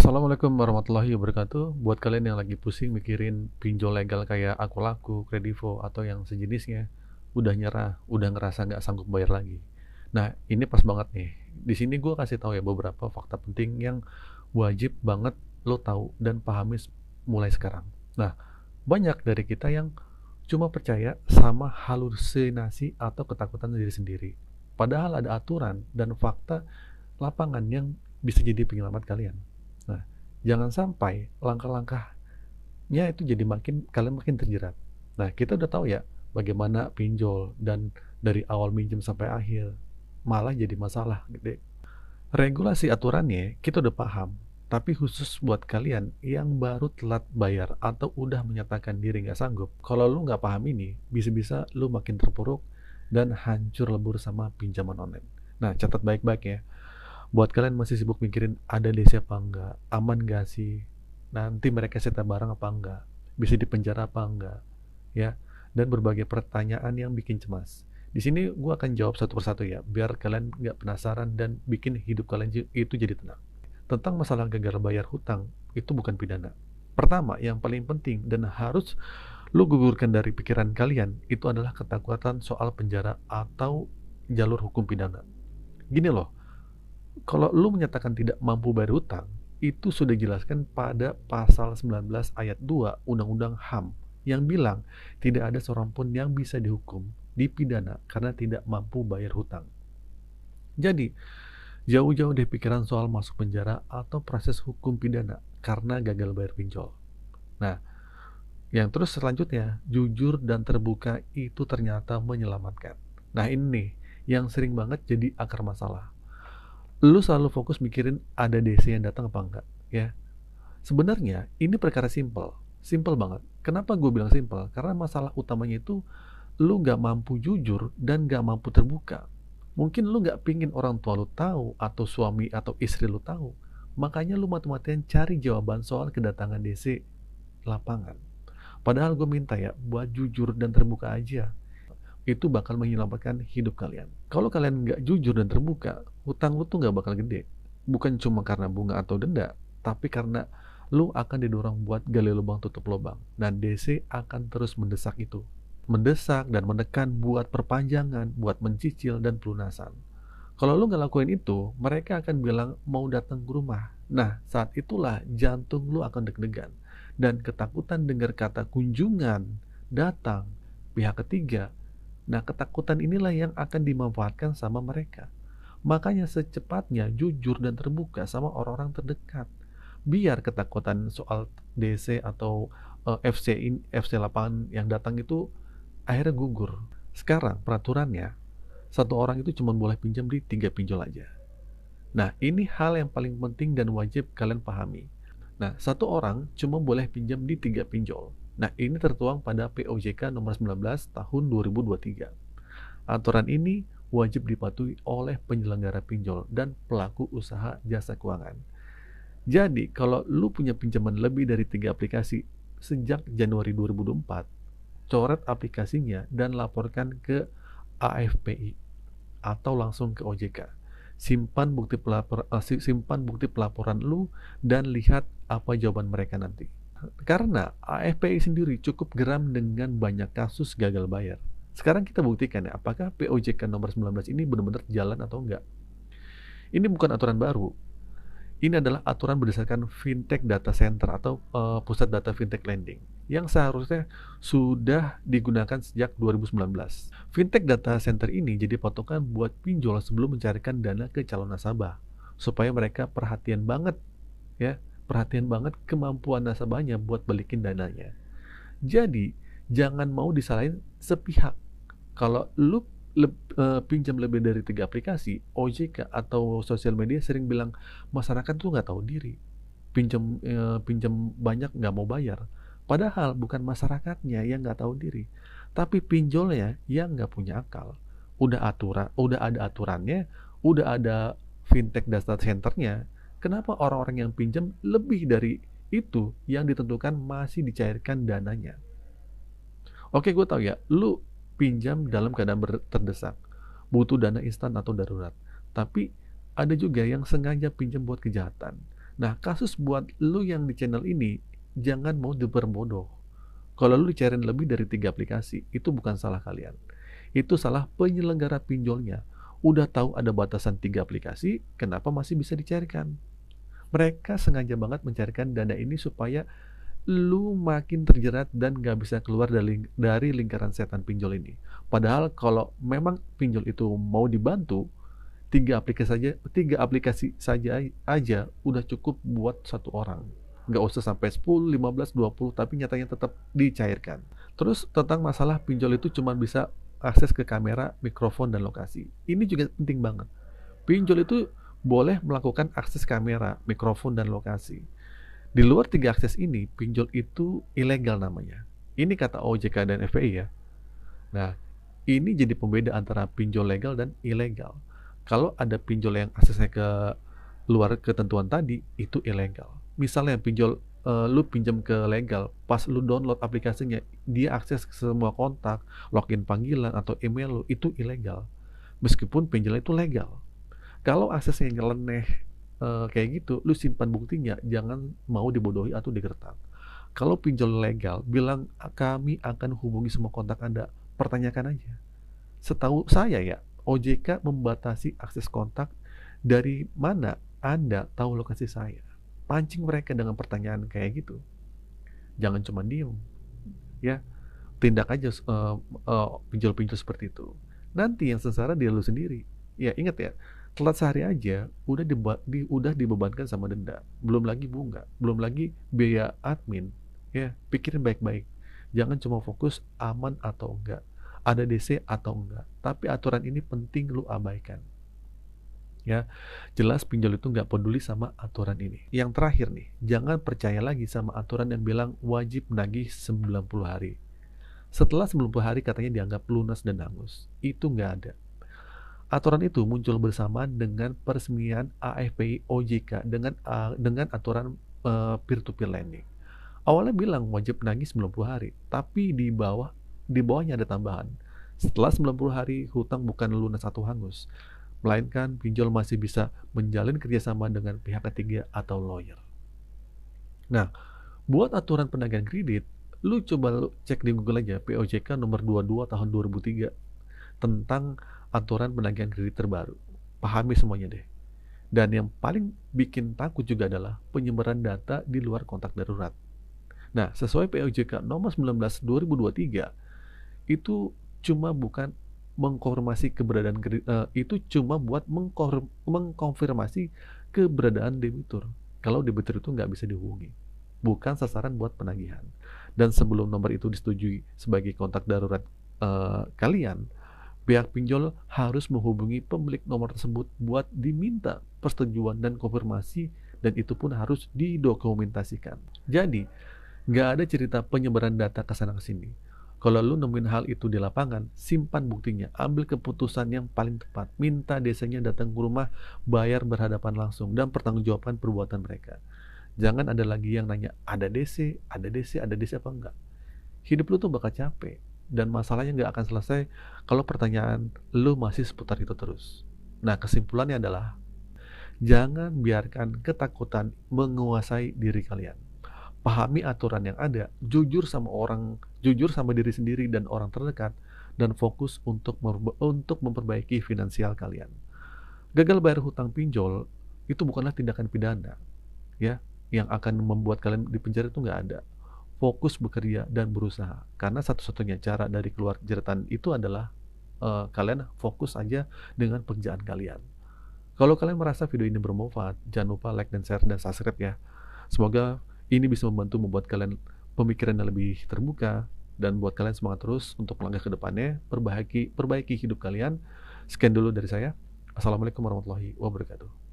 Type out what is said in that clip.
Assalamualaikum warahmatullahi wabarakatuh. Buat kalian yang lagi pusing mikirin pinjol legal kayak Aku Laku, Kredivo, atau yang sejenisnya, udah nyerah, udah ngerasa nggak sanggup bayar lagi. Nah, ini pas banget nih. Di sini gue kasih tahu ya beberapa fakta penting yang wajib banget lo tahu dan pahami mulai sekarang. Nah, banyak dari kita yang cuma percaya sama halusinasi atau ketakutan diri sendiri. Padahal ada aturan dan fakta lapangan yang bisa jadi penyelamat kalian. Nah, jangan sampai langkah-langkahnya itu jadi kalian makin terjerat. Nah, kita udah tahu ya bagaimana pinjol dan dari awal minjem sampai akhir malah jadi masalah gede. Regulasi aturannya kita udah paham, tapi khusus buat kalian yang baru telat bayar atau udah menyatakan diri nggak sanggup, kalau lu nggak paham ini, bisa-bisa lu makin terpuruk dan hancur lebur sama pinjaman online. Nah, catat baik-baik ya. Buat kalian masih sibuk mikirin ada DC apa enggak, aman gak sih, nanti mereka sita barang apa enggak, bisa dipenjara apa enggak, ya, dan berbagai pertanyaan yang bikin cemas. Di sini gue akan jawab satu persatu ya, biar kalian nggak penasaran dan bikin hidup kalian itu jadi tenang. Tentang masalah gagal bayar hutang, itu bukan pidana. Pertama, yang paling penting dan harus lu gugurkan dari pikiran kalian, itu adalah ketakutan soal penjara atau jalur hukum pidana. Gini loh, kalau lu menyatakan tidak mampu bayar hutang, itu sudah dijelaskan pada pasal 19 ayat 2 Undang-Undang HAM yang bilang tidak ada seorang pun yang bisa dihukum, dipidana karena tidak mampu bayar hutang. Jadi, jauh-jauh deh pikiran soal masuk penjara atau proses hukum pidana karena gagal bayar pinjol. Nah, yang terus selanjutnya, jujur dan terbuka itu ternyata menyelamatkan. Nah, ini nih yang sering banget jadi akar masalah. Lu selalu fokus mikirin ada DC yang datang apa enggak, ya. Sebenarnya ini perkara simple banget. Kenapa gue bilang simple? Karena masalah utamanya itu lu gak mampu jujur dan gak mampu terbuka. Mungkin lu gak pingin orang tua lu tahu atau suami atau istri lu tahu. Makanya lu mati-matian cari jawaban soal kedatangan DC lapangan. Padahal gue minta ya buat jujur dan terbuka aja. Itu bakal menyelamatkan hidup kalian. Kalau kalian nggak jujur dan terbuka, hutang lu tuh nggak bakal gede. Bukan cuma karena bunga atau denda, tapi karena lu akan didorong buat gali lubang tutup lubang. Dan DC akan terus mendesak itu. Mendesak dan menekan buat perpanjangan, buat mencicil dan pelunasan. Kalau lu nggak lakuin itu, mereka akan bilang mau datang ke rumah. Nah, saat itulah jantung lu akan deg-degan. Dan ketakutan dengar kata kunjungan, datang, pihak ketiga. Nah, ketakutan inilah yang akan dimanfaatkan sama mereka. Makanya secepatnya jujur dan terbuka sama orang-orang terdekat. Biar ketakutan soal DC atau FC lapangan yang datang itu akhirnya gugur. Sekarang peraturannya, satu orang itu cuma boleh pinjam di 3 pinjol aja. Nah, ini hal yang paling penting dan wajib kalian pahami. Nah, satu orang cuma boleh pinjam di 3 pinjol. Nah, ini tertuang pada POJK nomor 19 tahun 2023. Aturan ini wajib dipatuhi oleh penyelenggara pinjol dan pelaku usaha jasa keuangan. Jadi, kalau lu punya pinjaman lebih dari 3 aplikasi sejak Januari 2024, coret aplikasinya dan laporkan ke AFPI atau langsung ke OJK. Simpan bukti pelaporan lu dan lihat apa jawaban mereka nanti. Karena AFPI sendiri cukup geram dengan banyak kasus gagal bayar. Sekarang kita buktikan ya, apakah POJK nomor 19 ini benar-benar jalan atau enggak. Ini bukan aturan baru. Ini adalah aturan berdasarkan Fintech Data Center atau Pusat Data Fintech Lending yang seharusnya sudah digunakan sejak 2019. Fintech Data Center ini jadi patokan buat pinjol sebelum mencarikan dana ke calon nasabah, supaya mereka perhatian banget kemampuan nasabahnya buat balikin dananya. Jadi, jangan mau disalahin sepihak. Kalau lu pinjam lebih dari 3 aplikasi, OJK atau sosial media sering bilang masyarakat tuh nggak tahu diri, pinjam banyak nggak mau bayar. Padahal bukan masyarakatnya yang nggak tahu diri, tapi pinjolnya yang nggak punya akal. Udah ada aturannya, udah ada fintech data centernya. Kenapa orang-orang yang pinjam lebih dari itu yang ditentukan masih dicairkan dananya? Oke, gue tahu ya, lu pinjam dalam keadaan terdesak, butuh dana instan atau darurat. Tapi ada juga yang sengaja pinjam buat kejahatan. Nah, kasus buat lu yang di channel ini, jangan mau diperbodoh. Kalau lu dicairin lebih dari 3 aplikasi, itu bukan salah kalian. Itu salah penyelenggara pinjolnya. Udah tahu ada batasan 3 aplikasi, kenapa masih bisa dicairkan? Mereka sengaja banget mencairkan dana ini supaya lu makin terjerat dan gak bisa keluar dari lingkaran setan pinjol ini. Padahal kalau memang pinjol itu mau dibantu, 3 aplikasi saja aja udah cukup buat satu orang. Nggak usah sampai 10, 15, 20, tapi nyatanya tetap dicairkan. Terus tentang masalah pinjol itu cuma bisa akses ke kamera, mikrofon, dan lokasi. Ini juga penting banget. Pinjol itu boleh melakukan akses kamera, mikrofon, dan lokasi. Di luar 3 akses ini, pinjol itu ilegal namanya. Ini kata OJK dan FPI ya. Nah, ini jadi pembeda antara pinjol legal dan ilegal. Kalau ada pinjol yang aksesnya ke luar ketentuan tadi, itu ilegal. Misalnya pinjol, lu pinjam ke legal, pas lu download aplikasinya, dia akses ke semua kontak, login panggilan atau email lu, itu ilegal. Meskipun pinjolnya itu legal. Kalau aksesnya nyeleneh kayak gitu, lu simpan buktinya, jangan mau dibodohi atau digertak. Kalau pinjol legal, bilang kami akan hubungi semua kontak Anda, pertanyakan aja. Setahu saya ya, OJK membatasi akses kontak. Dari mana Anda tahu lokasi saya? Pancing mereka dengan pertanyaan kayak gitu. Jangan cuma diem, ya. Tindak aja pinjol-pinjol seperti itu. Nanti yang sengsara dia lu sendiri. Ya ingat ya, telat sehari aja udah dibebankan sama denda. Belum lagi bunga, belum lagi biaya admin. Ya, pikirin baik-baik. Jangan cuma fokus aman atau enggak, ada DC atau enggak. Tapi aturan ini penting lu abaikan. Ya, jelas pinjol itu nggak peduli sama aturan ini. Yang terakhir nih, jangan percaya lagi sama aturan yang bilang wajib menagih 90 hari. Setelah 90 hari katanya dianggap lunas dan hangus. Itu nggak ada. Aturan itu muncul bersamaan dengan peresmian AFPI OJK dengan aturan peer-to-peer lending. Awalnya bilang wajib nagih 90 hari, tapi di bawahnya ada tambahan. Setelah 90 hari, hutang bukan lunas atau hangus, melainkan pinjol masih bisa menjalin kerjasama dengan pihak ketiga atau lawyer. Nah, buat aturan penagihan kredit, lu cek di Google aja POJK nomor 22 tahun 2003 tentang aturan penagihan kredit terbaru. Pahami semuanya deh. Dan yang paling bikin takut juga adalah penyebaran data di luar kontak darurat. Nah, sesuai POJK nomor 19 2023, itu cuma bukan mengkonfirmasi keberadaan itu cuma buat mengkonfirmasi keberadaan debitur. Kalau debitur itu nggak bisa dihubungi, bukan sasaran buat penagihan. Dan sebelum nomor itu disetujui sebagai kontak darurat kalian, pihak pinjol harus menghubungi pemilik nomor tersebut buat diminta persetujuan dan konfirmasi, dan itu pun harus didokumentasikan. Jadi, nggak ada cerita penyebaran data ke sana ke sini. Kalau lu nemuin hal itu di lapangan, simpan buktinya, ambil keputusan yang paling tepat, minta desanya datang ke rumah, bayar berhadapan langsung, dan pertanggungjawabkan perbuatan mereka. Jangan ada lagi yang nanya, ada DC, ada DC, ada DC apa enggak. Hidup lu tuh bakal capek, dan masalahnya nggak akan selesai kalau pertanyaan lu masih seputar itu terus. Nah, kesimpulannya adalah, jangan biarkan ketakutan menguasai diri kalian. Pahami aturan yang ada, jujur sama diri sendiri dan orang terdekat, dan fokus untuk memperbaiki finansial kalian. Gagal bayar hutang pinjol itu bukanlah tindakan pidana, ya, yang akan membuat kalian dipenjara. Itu nggak ada. Fokus bekerja dan berusaha, karena satu-satunya cara dari keluar jeratan itu adalah kalian fokus aja dengan pekerjaan kalian. Kalau kalian merasa video ini bermanfaat, jangan lupa like dan share dan subscribe ya. Semoga ini bisa membuat kalian pemikirannya lebih terbuka, dan buat kalian semangat terus untuk melangkah ke depannya, perbaiki hidup kalian. Sekian dulu dari saya. Assalamualaikum warahmatullahi wabarakatuh.